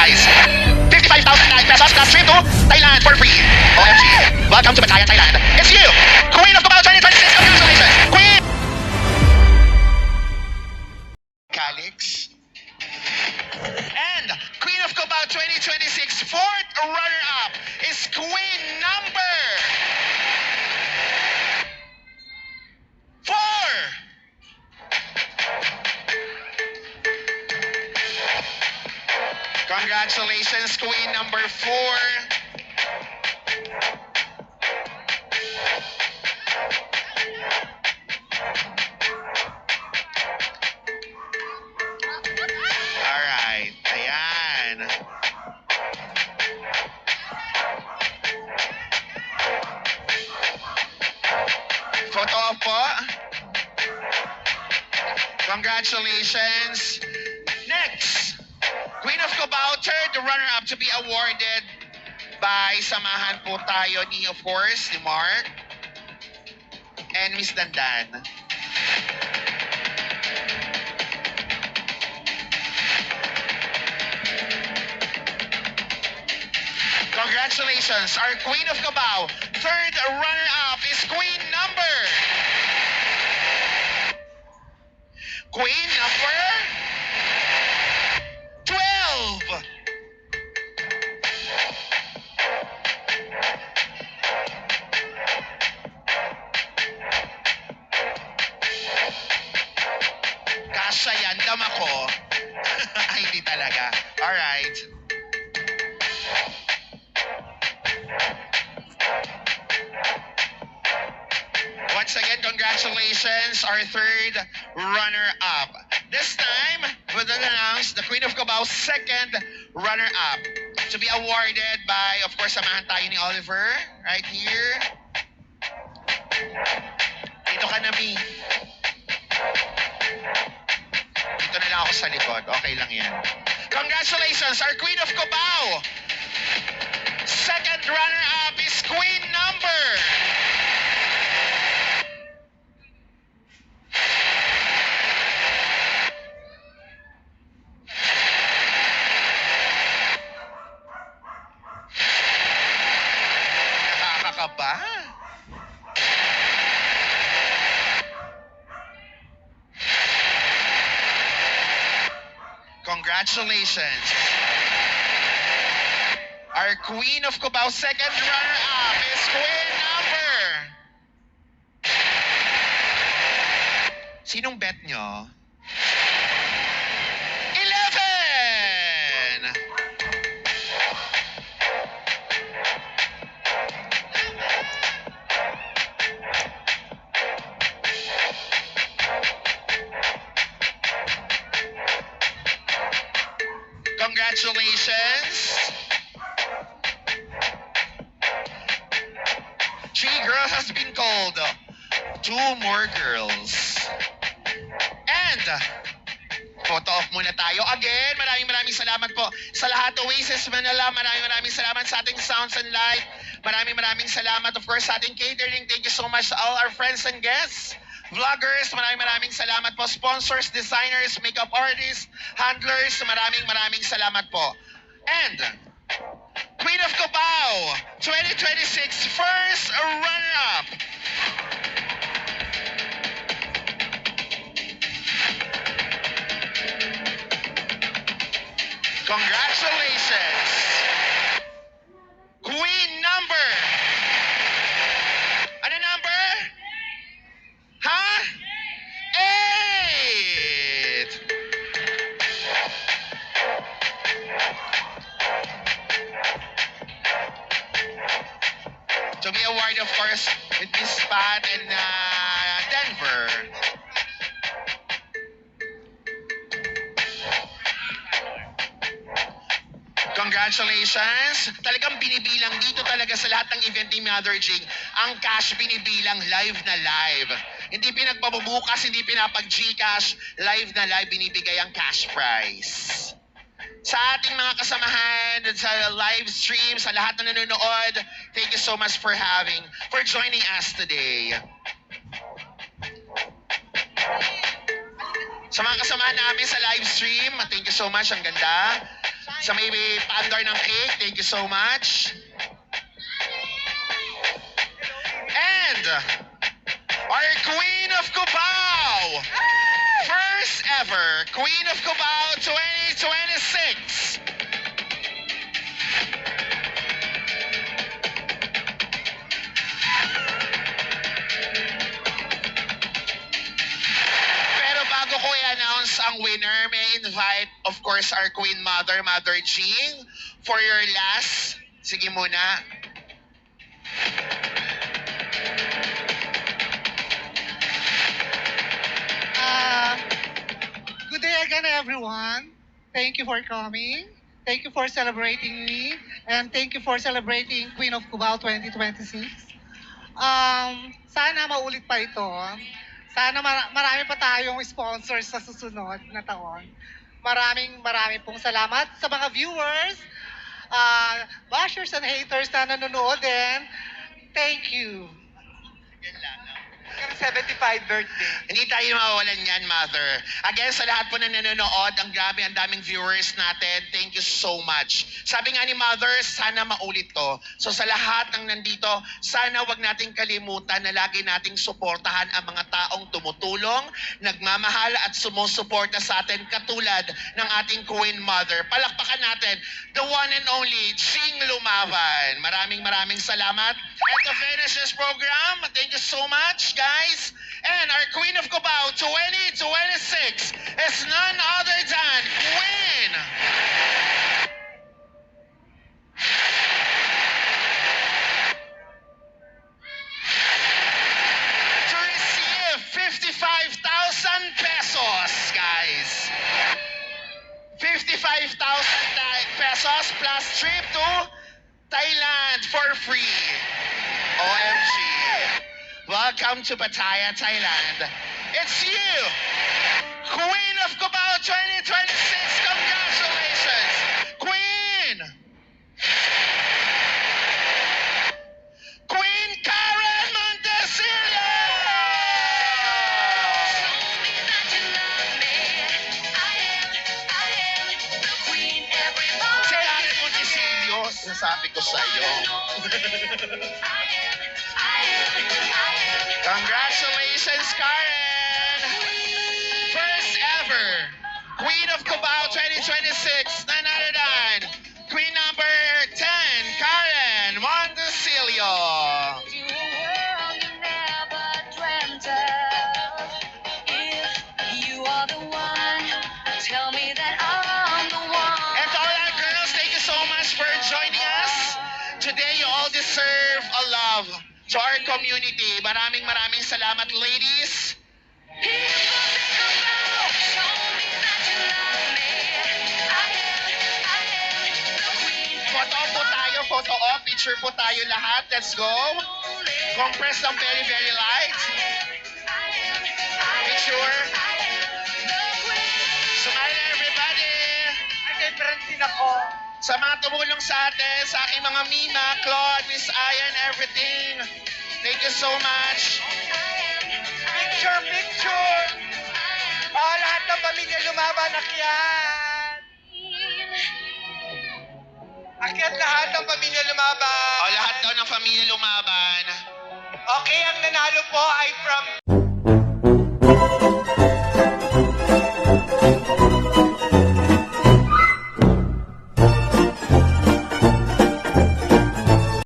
guys. 55,009 pesos plus trip to Thailand for free. OMG. Welcome to Batayan, Thailand. It's you, Queen of Cubao 2026. Congratulations, Queen! Calix. And Queen of Cubao 2026 fourth runner-up is Queen number 4. Congratulations, Queen number 4. Alright, ayan. Photo op po. Congratulations. Next, Queen of Cubao, third runner-up to be awarded by samahan po tayo ni, of course, ni Mark and Miss Dandan. Congratulations, our Queen of Cubao, third runner-up is Queen number 12. Kasya yan, dam ako. Ay, hindi talaga. Alright. Once again, congratulations, our third runner-up. This time, we'll announce the Queen of Cubao second runner-up to be awarded by, of course, samahan tayo ni Oliver, right here. Dito ka na, Mi. Dito na lang ako sa likod. Okay lang yan. Congratulations, our Queen of Cubao. Second runner-up is Queen number 8. Congratulations. Our Queen of Cubao second runner-up is Queen number... Sinong bet nyo? 11! Congratulations. 3 girls has been called. 2 more girls. And photo off muna tayo. Again, maraming salamat po sa lahat of Oasis Manila. Maraming salamat sa ating sounds and light. Maraming salamat, of course, sa ating catering. Thank you so much to all our friends and guests. Vloggers, maraming salamat po. Sponsors, designers, makeup artists, handlers, maraming salamat po. And Queen of Cubao 2026 first runner-up. Congratulations, Queen number... Ano number? Ha? 8! To be awarded, of course, with Miss Pat in Denver. Congratulations! Talagang binibilang dito talaga sa lahat ng event ni Mother Jing. Ang cash binibilang live na live. Hindi pinagpabubukas, hindi pinapag-Gcash, live na live binibigay ang cash prize. Sa ating mga kasamahan, sa live stream, sa lahat na nanonood, thank you so much for joining us today. Sa mga kasamahan namin sa live stream, thank you so much, ang ganda. Sa may paandar ng cake, thank you so much. And our Queen of Cubao! First ever Queen of Cubao 2026! Pero bago ko i-announce ang winner, may I invite, of course, our Queen Mother, Mother Jean, for your last. Sige muna. Good day again, everyone. Thank you for coming. Thank you for celebrating me. And thank you for celebrating Queen of Cubao 2026. Sana maulit pa ito. Sana marami pa tayong sponsors sa susunod na taon. Marami pong salamat sa mga viewers, bashers and haters na nanonood din. Thank you. Yan lang. 75 birthday. Hindi tayo mawawalan yan, Mother. Again, sa lahat po na nanonood, ang grabe, ang daming viewers natin. Thank you so much. Sabi nga ni Mother, sana maulit to. So sa lahat ng nandito, sana wag nating kalimutan na lagi nating suportahan ang mga taong tumutulong, nagmamahal at sumusuporta sa atin katulad ng ating Queen Mother. Palakpakan natin, the one and only Ching Lumaban. Maraming salamat. And to finish this program, thank you so much, guys. And our Queen of Cubao 2026 is none other than Queen to receive 55,000 pesos, guys. 55,000 pesos plus trip to Thailand for free. OMG. Welcome to Pattaya, Thailand. It's you, Queen of Cubao 2026. Congratulations, Queen! Queen Karen Montecillo! Si Karen Montecillo, sinasabi ko sa'yo. Congratulations, Karen! First ever Queen of Cubao 2026, none other than Queen number 10, Karen Montecillo. And to all our girls, thank you so much for joining us. Today, you all deserve a love to our community. Maraming salamat, ladies. Photo po tayo, photo op, picture po tayo lahat. Let's go. Compress ng very light. Picture. Smile everybody. Ay, Francine ako. Sa mga tumulong sa atin, sa aking mga Mima, Claude, Miss Ayan, everything. Thank you so much. Picture! Oh, lahat ng pamilya lumaban, akyat! Akyat lahat ng pamilya lumaban. O, lahat daw ng pamilya lumaban. Okay, ang nanalo po ay from